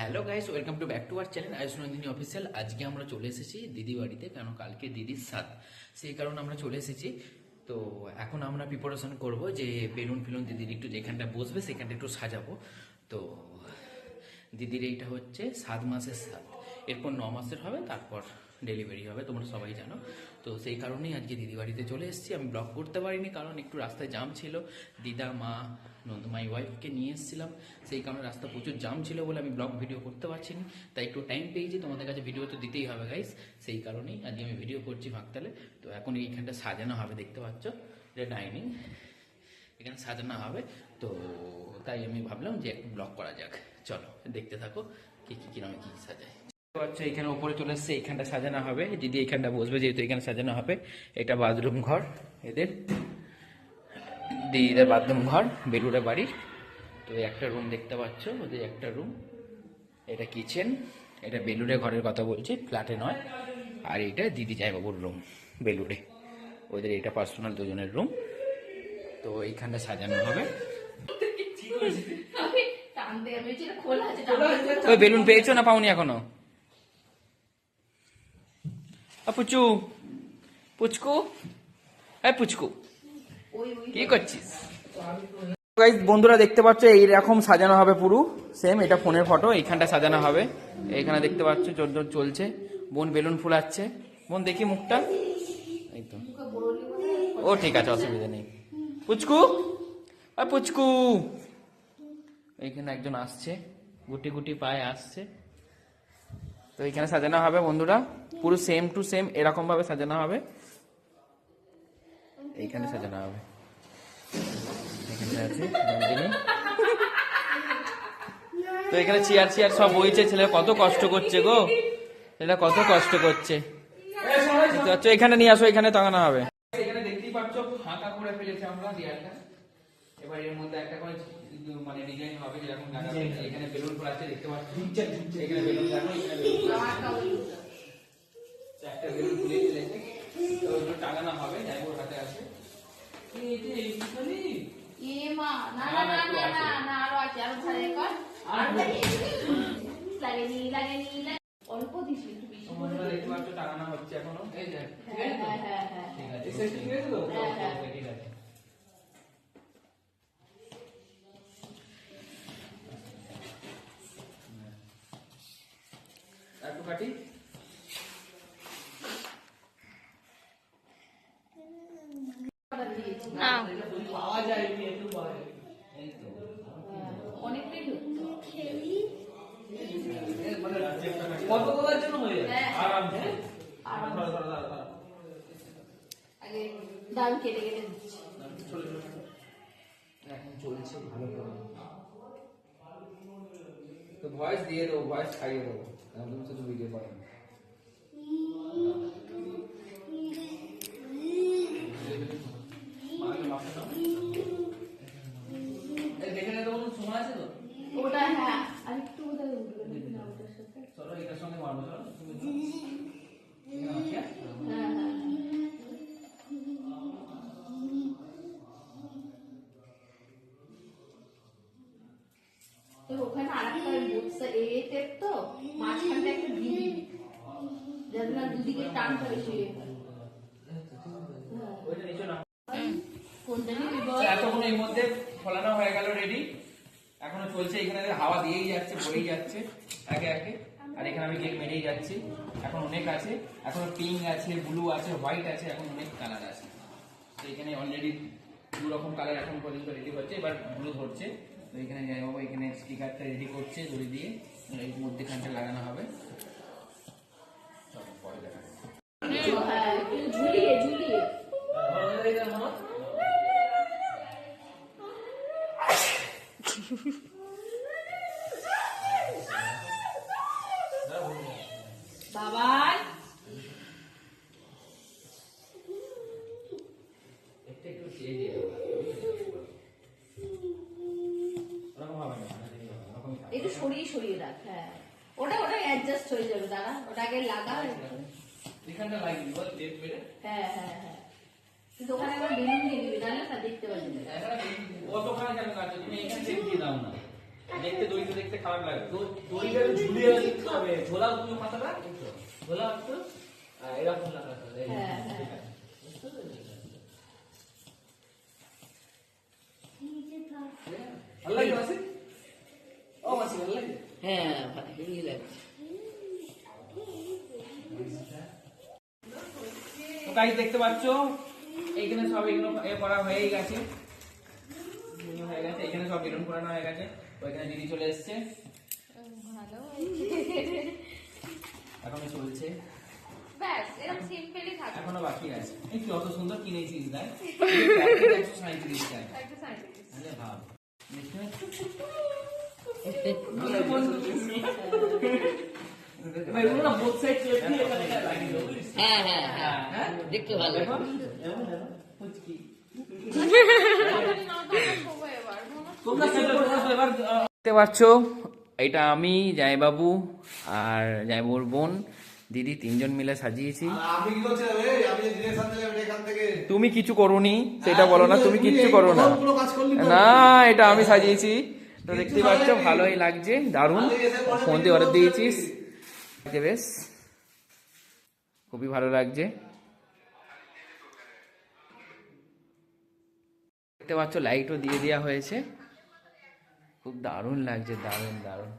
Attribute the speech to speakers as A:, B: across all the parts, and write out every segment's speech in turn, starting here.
A: Hello guys, welcome to back to our channel Ayush Nandini official. আজকে আমরা চলে এসেছি দিদি বাড়িতে, কারণ কালকে দিদির সাথ, সেই কারণে আমরা চলে এসেছি। তো এখন আমরা প্রিপারেশন করব যে বেলুন ফেলুন দিদির একটু যেখানটা বসবে সেখানটা একটু সাজাবো। তো দিদির এইটা হচ্ছে 7 মাসের সাথ, এরপর 9 মাসের হবে, তারপর ডেলিভারি হবে, তোমরা সবাই জানো। তো সেই কারণেই আজকে দিদি বাড়িতে চলে এসেছি। আমি ব্লগ করতে পারিনি কারণ একটু রাস্তায় জাম ছিল। দিদা, মা, মাই ওয়াইফকে নিয়ে এসেছিলাম, সেই কারণে রাস্তা প্রচুর জাম ছিল বলে আমি ব্লগ ভিডিও করতে পারছিনি। তাই একটু টাইম পেয়েছি, তোমাদের কাছে ভিডিও তো দিতেই হবে গাইস, সেই কারণেই আজকে আমি ভিডিও করছি ফাঁকতালে। তো এখন এইখানটা সাজানো হবে, দেখতে পাচ্ছ এটা ডাইনিং, এখানে সাজানো হবে। তো তাই আমি ভাবলাম যে একটু ব্লগ করা যাক, চলো দেখতে থাকো কিরকম কি সাজায়। আচ্ছা, এখানে উপরে চলে এসছে, এইখানটা সাজানো হবে, দিদি এইখানটা বসবে যেহেতু এখানে সাজানো হবে। এটা বাথরুম ঘর এদের, দিদিদের বাথরুম ঘর বেলুড়া বাড়ির। তো একটা রুম দেখতে পাচ্ছ, ওদের একটা রুম, এটা কিচেন। এটা বেলুড়ে ঘরের কথা বলছি, ফ্ল্যাটে নয়। আর এটা দিদি জামাইবাবুর রুম বেলুড়ে, ওদের এটা পার্সোনাল দুজনের রুম। তো এইখানটা সাজানো হবে। ওই বেলুন পেয়েছো না পাওনি এখনো? পুচু, পুচকু, হ্যাঁ পুচকু, কি করছিস? গাইস বন্ধুরা দেখতে পাচ্ছ এইরকম সাজানো হবে পুরো সেম, এটা ফোনের ফটো। এইখানটা সাজানো হবে, এইখানে দেখতে পাচ্ছ জোর জোর চলছে। বোন বেলুন ফুলাচ্ছে, বোন দেখি মুখটা, এই তো। ও ঠিক আছে, অসুবিধা নেই। পুচকু, আর পুচকু, এইখানে একজন আসছে, গুটি গুটি পায়ে আসছে। তো এইখানে সাজানো হবে বন্ধুরা, পুরো সেম টু সেম এরকম ভাবে সাজানো হবে। এইখানে সাজানো হবে, এখানে আছে নন্দিনী। তো এখানে চেয়ার চেয়ার সব বইছে, ছেলে কত কষ্ট করছে গো, ছেলেটা কত কষ্ট করছে। এখানে নিয়ে আসো, এখানে টাঙানো হবে। এখানে দেখতেই পাচ্ছ ফাঁকা করে ফেলেছি আমরা দেয়ালটা। এবার এর মধ্যে একটা করে মানে ডিজাইন হবে, যেরকম এখানে বেলুন ফুল আছে দেখতে পাচ্ছ, এখানে বেলুন দেখো, এখানে বেলুন একটা বেলুন ফুলে ফেলেছে, তো ওগুলো টাঙানো হবে। জায়গার হাতে আছে টাঙানো হচ্ছে এখনো। একটু কাটি, পাওয়া যায় একটু পরে, অনেকটাই কতগুলোর জন্য হয়ে যাবে আরাম থেকে। আগে ডাল কেটে কেটে দিচ্ছি, এখন চলছে ভালো করে। তো ভয়েস দিয়ে দেবো, ভয়েস খাইয়ে দেবো, তুমি শুধু ভিডিও করো। ওটা হ্যাঁ আরেকটু বোধহয় উঠবে না, ওটার সাথে চলো এটার সঙ্গে মারবো, চলো তুমি হ্যাঁ তো ওখানে আরেকটা বুটসা এই টেপ, তো মাঝখানটা একটা দিবি যাতে না দুদিকে টানটা বেশি হয়ে যায়। ওইটা নিচে না, কোনটা নিবি বল? এতক্ষণ এর মধ্যে ফলানো হয়ে গেল, রেডি, এখনো চলছে। এখানে হাওয়া দিয়েই যাচ্ছে, বয়েই যাচ্ছে একে একে। আর এখানে আমি কেক মেরেই যাচ্ছি, এখন অনেক আছে, এখনো পিঙ্ক আছে, ব্লু আছে, হোয়াইট আছে, এখন অনেক কালার আছে। তো এখানে অলরেডি 2 রকম কালার এখন পর্যন্ত রেডি হচ্ছে, এবার ব্লু ধরছে। তো এখানে যাই বাবা, এখানে স্টিকারটা রেডি করছে দড়ি দিয়ে, এর মধ্যেখানটা লাগানো হবে। পরে দেখা ঝুলিয়ে ঝুলিয়ে বাবাই একটু সরিয়ে সরিয়ে রাখ, হ্যাঁ ওটা ওটা অ্যাডজাস্ট হয়ে যাবে, দাঁড়া ওটা আগে লাগা, এখানটা লাগিয়ে বল টেপ মেরে, হ্যাঁ হ্যাঁ হ্যাঁ। কিন্তু ওখানে আবার বেলুন দিয়ে দিবি, জানো না, দেখতে পাচ্ছি না কতখানি কেন কাটছো তুমি, এখানে টেপ দিয়ে দাও না, দেখতে দড়িতে দেখতে খারাপ লাগে। তো দড়িটা
B: ঝুলিয়ে দিতে হবে, ঝোলা তুমি মাথাটা ঝোলা একটু এরকম লাগাতে হবে। ভালো লাগে মাসি? ও মাসি ভালো লাগে?
C: হ্যাঁ ভালোই লাগছে।
B: তো গাইস দেখতে পাচ্ছো এইখানে সব এগুলো করা হয়েই গেছে, এখানে সব বেলুন করানো হয়ে গেছে। ওইখানে দিদি চলে এসছে, এখনো চলছে,
D: ব্যাস এরকম সিম্পলি থাকে।
B: এখনো বাকি আছে। এই কি অত সুন্দর কিনেছিস দেখ, 137 টাকা।
D: একটা সাইন্টিস্ট
B: তাহলে ভাব এগুলো না both side clip দিয়ে এখানে লাগিয়ে দেবো, বুঝলি?
C: হ্যাঁ হ্যাঁ হ্যাঁ দেখতে ভালো লাগে।
B: দেখো, ফুচকি।
D: তোমরা
A: দেখতে পাচ্ছ এটা আমি, জামাইবাবু আর জামাইবাবুর বোন, দিদি, তিনজন মিলে সাজিয়েছি।
E: আমি কি করছিলাম? এই আমি যে দিনের সাথে যাবে এখান থেকে
A: তুমি কিছু করোনি সেটা বলো না, তুমি কিচ্ছু করো না।
E: সবগুলো কাজ করলি তো?
A: না, এটা আমি সাজিয়েছি। তো দেখতে পাচ্ছ ভালোই লাগছে, দারুণ। ফোন দিয়ে অর্ডার দিয়েছিস, বেশ খুবই ভালো লাগছে। দেখতে পাচ্ছ লাইটও দিয়ে দেওয়া হয়েছে, খুব দারুণ লাগছে, দারুণ দারুণ,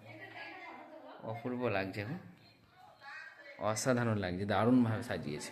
A: অপূর্ব লাগছে, অসাধারণ লাগছে, দারুণভাবে সাজিয়েছে।